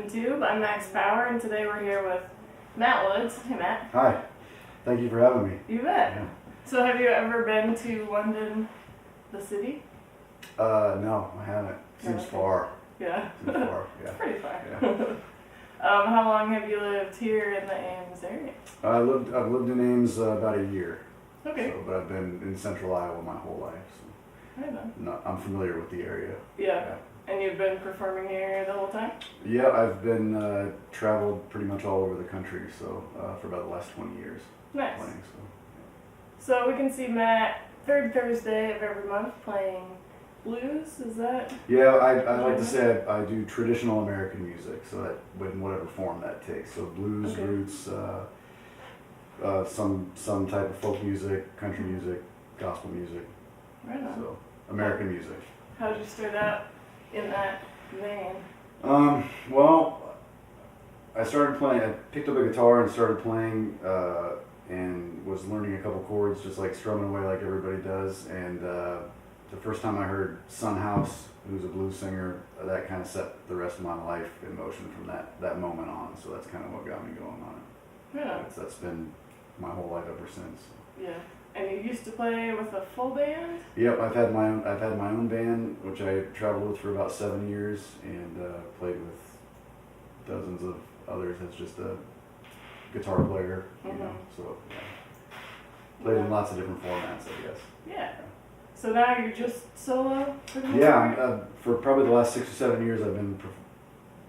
London Tube. I'm Max Power, and today we're here with Matt Woods. Hey, Matt. Hi. Thank you for having me. You bet. Yeah. So have you ever been to London, the city? No, I haven't. Seems Okay. far. Yeah. Seems far. Yeah. It's pretty far. Yeah. How long have you lived here in the Ames area? I've lived in Ames about a year. Okay. So, but I've been in central Iowa my whole life. So Right on. I'm familiar with the area. Yeah. And you've been performing here the whole time? Yeah, I've been traveled pretty much all over the country. So for about the last 20 years. Nice. Playing, So we can see Matt third Thursday of every month playing blues. Is that? Yeah, I like to say I do traditional American music. So that in whatever form that takes. So blues, Okay. roots, some type of folk music, country music, gospel music. Right on. So American music. How did you start out in that vein? Well, I picked up a guitar and started playing, and was learning a couple chords, just like strumming away like everybody does. And the first time I heard Son House, who's a blues singer, that kind of set the rest of my life in motion from that moment on. So that's kind of what got me going on it. Right on. That's been my whole life ever since. Yeah. And you used to play with a full band? Yep, I've had my own band, which I traveled with for about 7 years, and played with dozens of others as just a guitar player. You know, so yeah. Played in lots of different formats, I guess. Yeah. So now you're just solo for the most Yeah, part? for probably the last 6 or 7 years, I've been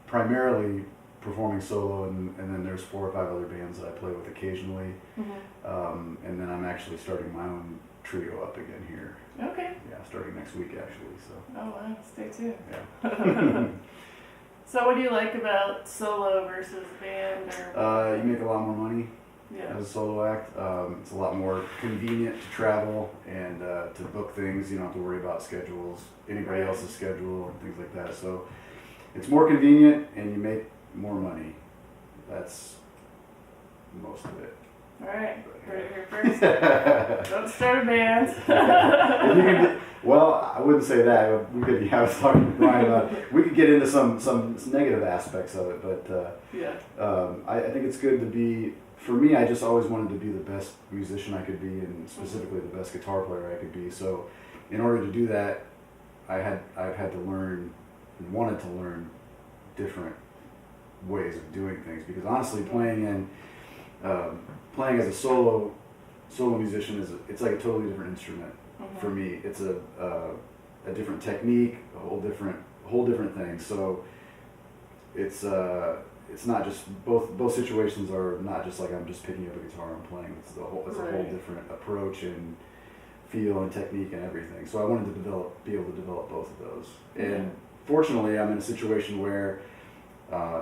primarily performing solo, and then there's 4 or 5 other bands that I play with occasionally. And then I'm actually starting my own trio up again here. Okay. Yeah, starting next week actually. So Oh wow, stay tuned. yeah. So what do you like about solo versus band? Or You make a lot more money yeah. as a solo act. It's a lot more convenient to travel and to book things. You don't have to worry about schedules, anybody Right. else's schedule, and things like that. So it's more convenient, and you make more money. That's most of it. All right. Heard it here first. Don't start a band. Well, I wouldn't say that. We could. I was talking to Brian about. We could get into some negative aspects of it, but Yeah. I think it's good to be. For me, I just always wanted to be the best musician I could be, and specifically the best guitar player I could be. So, in order to do that, I've had to learn and wanted to learn different ways of doing things, because honestly, playing as a solo musician it's like a totally different instrument. For me. It's a different technique, a whole different thing. So it's not just both situations are not just like I'm just picking up a guitar and playing. It's a whole different approach and feel and technique and everything. So I wanted to be able to develop both of those. And fortunately, I'm in a situation where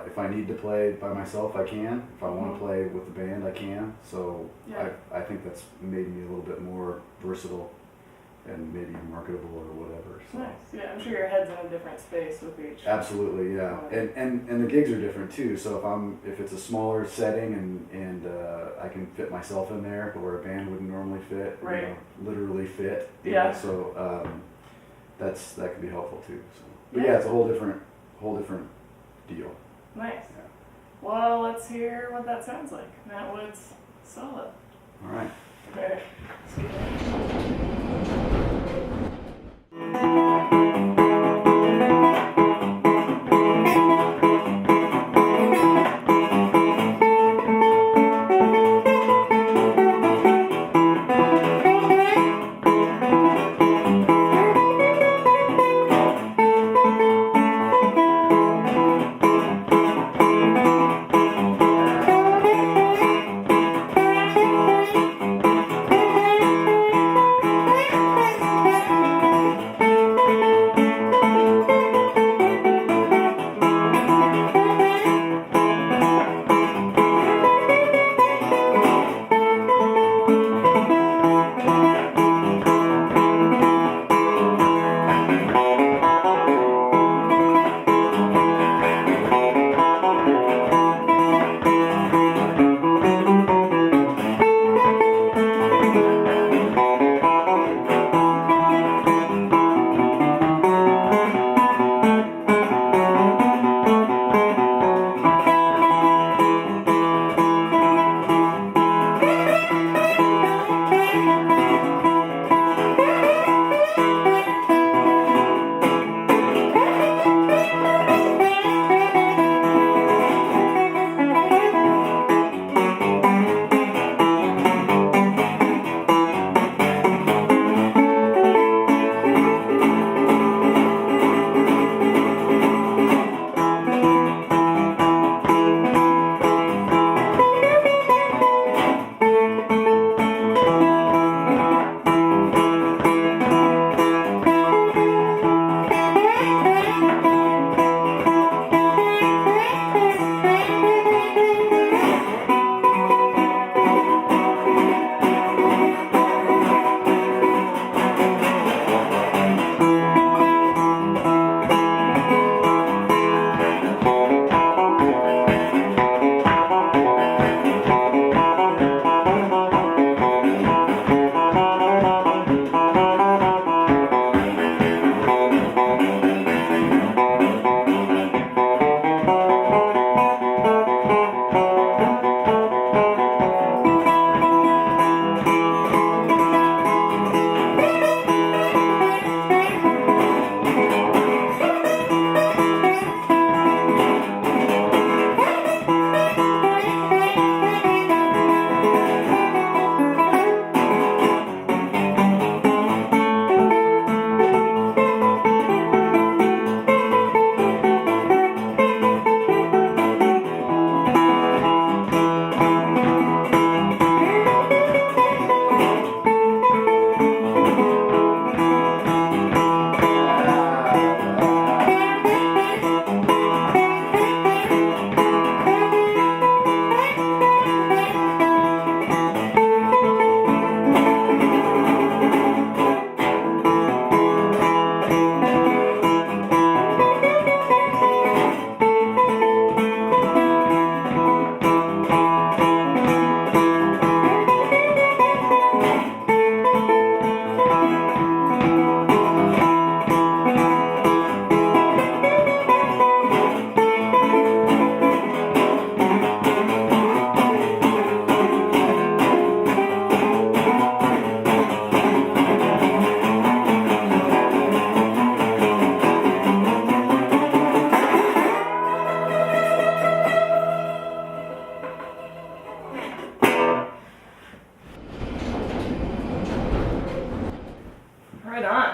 if I need to play by myself, I can. If I want to play with the band, I can. So Yeah. I think that's made me a little bit more versatile and maybe marketable or whatever. So. Nice. Yeah, I'm sure your head's in a different space with each. Absolutely, yeah. And the gigs are different too. So if it's a smaller setting and I can fit myself in there where a band wouldn't normally fit, Right. you know, literally fit. you Yeah. know, so that can be helpful too. So. But yeah, it's a whole different deal. Nice. Yeah. Well, let's hear what that sounds like. Matt Woods solo. All right. Okay.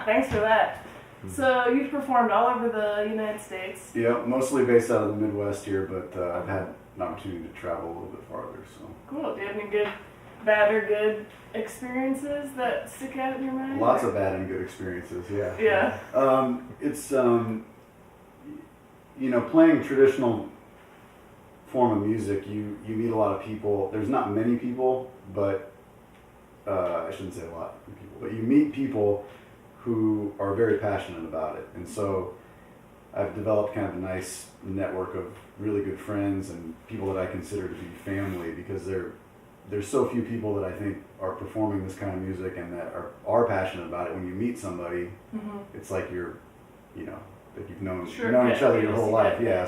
Thanks for that. So you've performed all over the United States. Yeah, mostly based out of the Midwest here, but I've had an opportunity to travel a little bit farther. So Cool. Do you have any good, bad or good experiences that stick out in your mind? lots of bad and good experiences. Yeah. Yeah. It's playing traditional form of music. You meet a lot of people. There's not many people, but I shouldn't say a lot of people, but you meet people who are very passionate about it, and so I've developed kind of a nice network of really good friends and people that I consider to be family, because there's so few people that I think are performing this kind of music and that are passionate about it. When you meet somebody, it's like you're, like you've known each other your whole life. Yeah.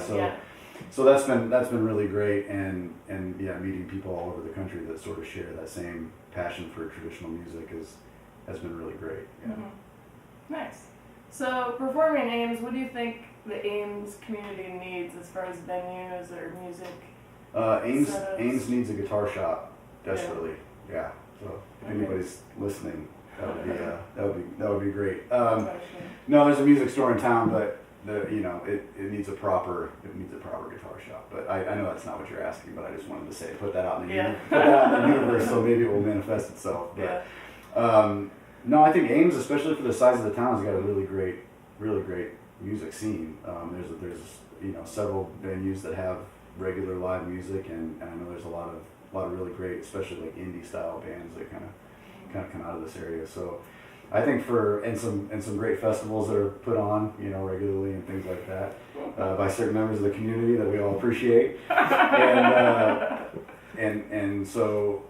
So that's been really great, and yeah, meeting people all over the country that sort of share that same passion for traditional music has been really great. Yeah. Nice. So performing in Ames, what do you think the Ames community needs as far as venues or music? Ames needs a guitar shop desperately. Yeah. So if anybody's listening, that would be great. No, there's a music store in town, but it needs a proper guitar shop. But I know that's not what you're asking, but I just wanted to put that out in the universe, so maybe it will manifest itself. But no, I think Ames, especially for the size of the town, has got a really great music scene. There's several venues that have regular live music, and I know there's a lot of really great, especially like indie style bands that kind of come out of this area. So I think and some great festivals that are put on regularly and things like that by certain members of the community that we all appreciate, and so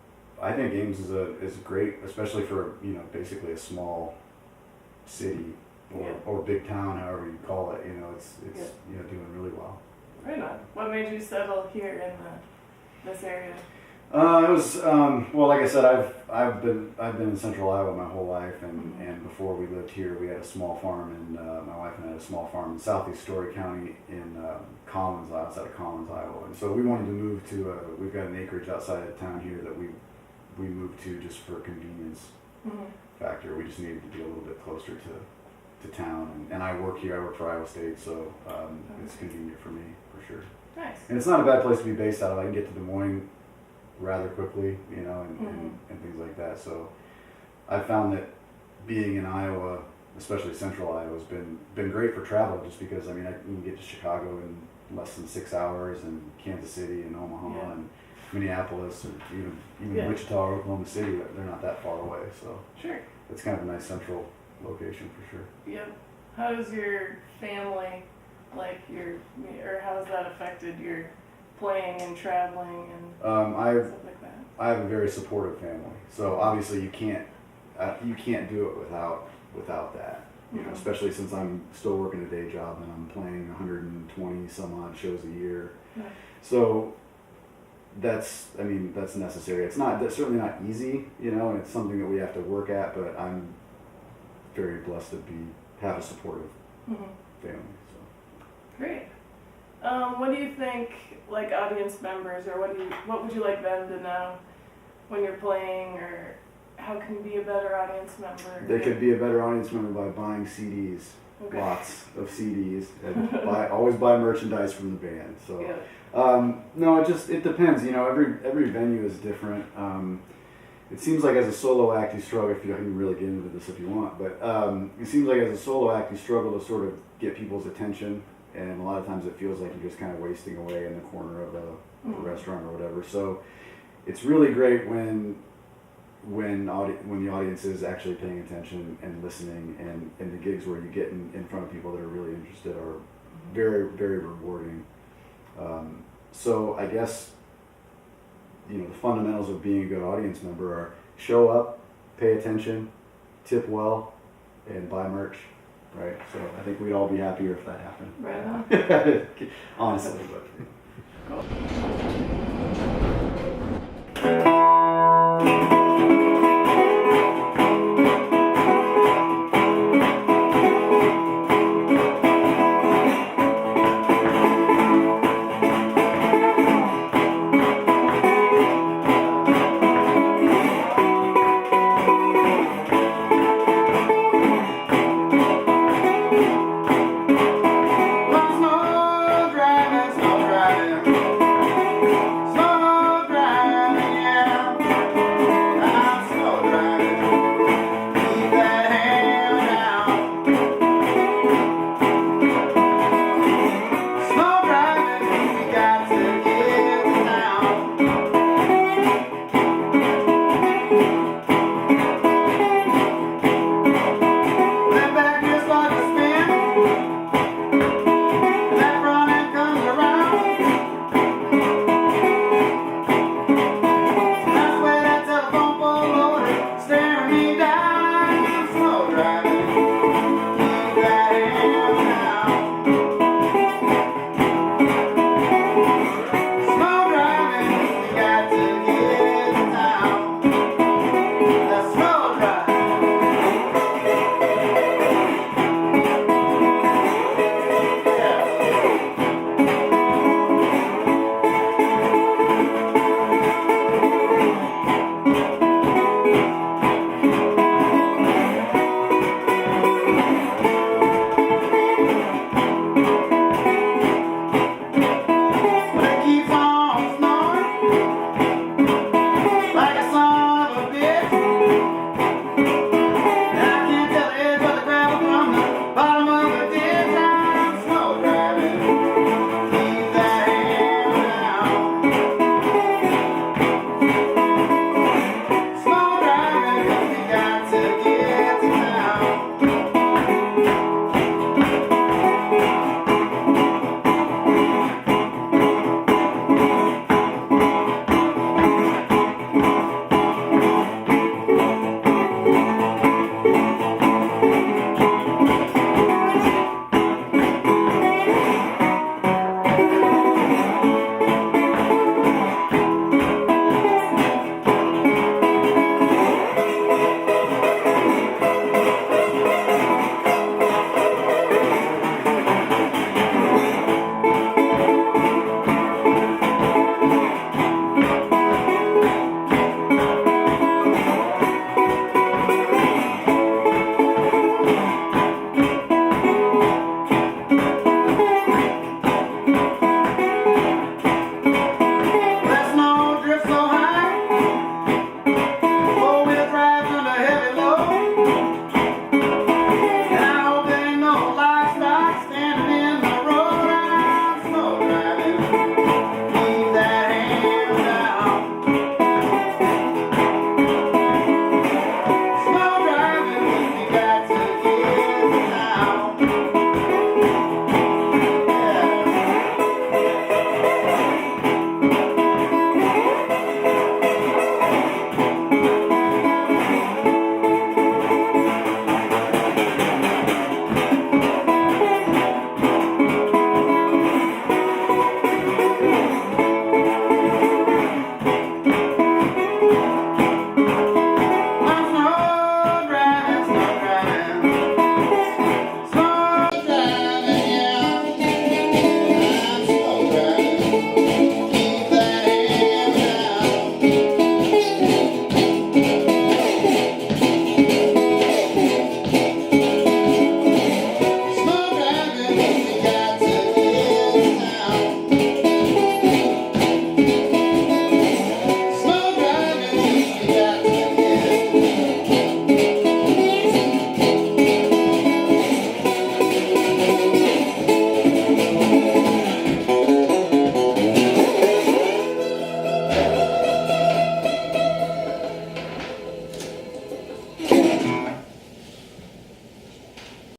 I think Ames is great, especially for basically a small city or big town, however you call it. It's doing really well. Right on. What made you settle here in this area? It was well, like I said, I've been in Central Iowa my whole life, and before we lived here, we had a small farm, and my wife and I had a small farm in southeast Story County in Collins, outside of Collins, Iowa. And so we wanted to move to. We've got an acreage outside of town here that we moved to just for convenience factor. We just needed to be a little bit closer to town, and I work here. I work for Iowa State, so it's convenient for me for sure. Nice. And it's not a bad place to be based out of. I can get to Des Moines rather quickly, and things like that. So I found that being in Iowa, especially Central Iowa, has been great for travel, just because I can get to Chicago in less than 6 hours, and Kansas City and Omaha and Minneapolis, and even Wichita or Oklahoma City. They're not that far away, so sure, it's kind of a nice central location for sure. Yep. How's your family, or how has that affected your playing and traveling and stuff like that? I have a very supportive family, so obviously you can't do it without that. Especially since I'm still working a day job and I'm playing 120 some odd shows a year. Yeah. So that's necessary. That's certainly not easy, and it's something that we have to work at, but I'm very blessed to have a supportive family. So great. What do you think, like audience members, or what would you like them to know when you're playing, or how can you be a better audience member? They could be a better audience member by buying CDs, lots of CDs, and always buy merchandise from the band. So, no, it depends. Every venue is different. It seems like as a solo act you struggle. If you can really get into this if you want, but it seems like as a solo act you struggle to sort of get people's attention. And a lot of times it feels like you're just kind of wasting away in the corner of a restaurant or whatever. So it's really great when the audience is actually paying attention and listening, and the gigs where you get in front of people that are really interested are very, very rewarding. So I guess the fundamentals of being a good audience member are show up, pay attention, tip well, and buy merch. Right, so I think we'd all be happier if that happened. Right on. Honestly, but. Cool.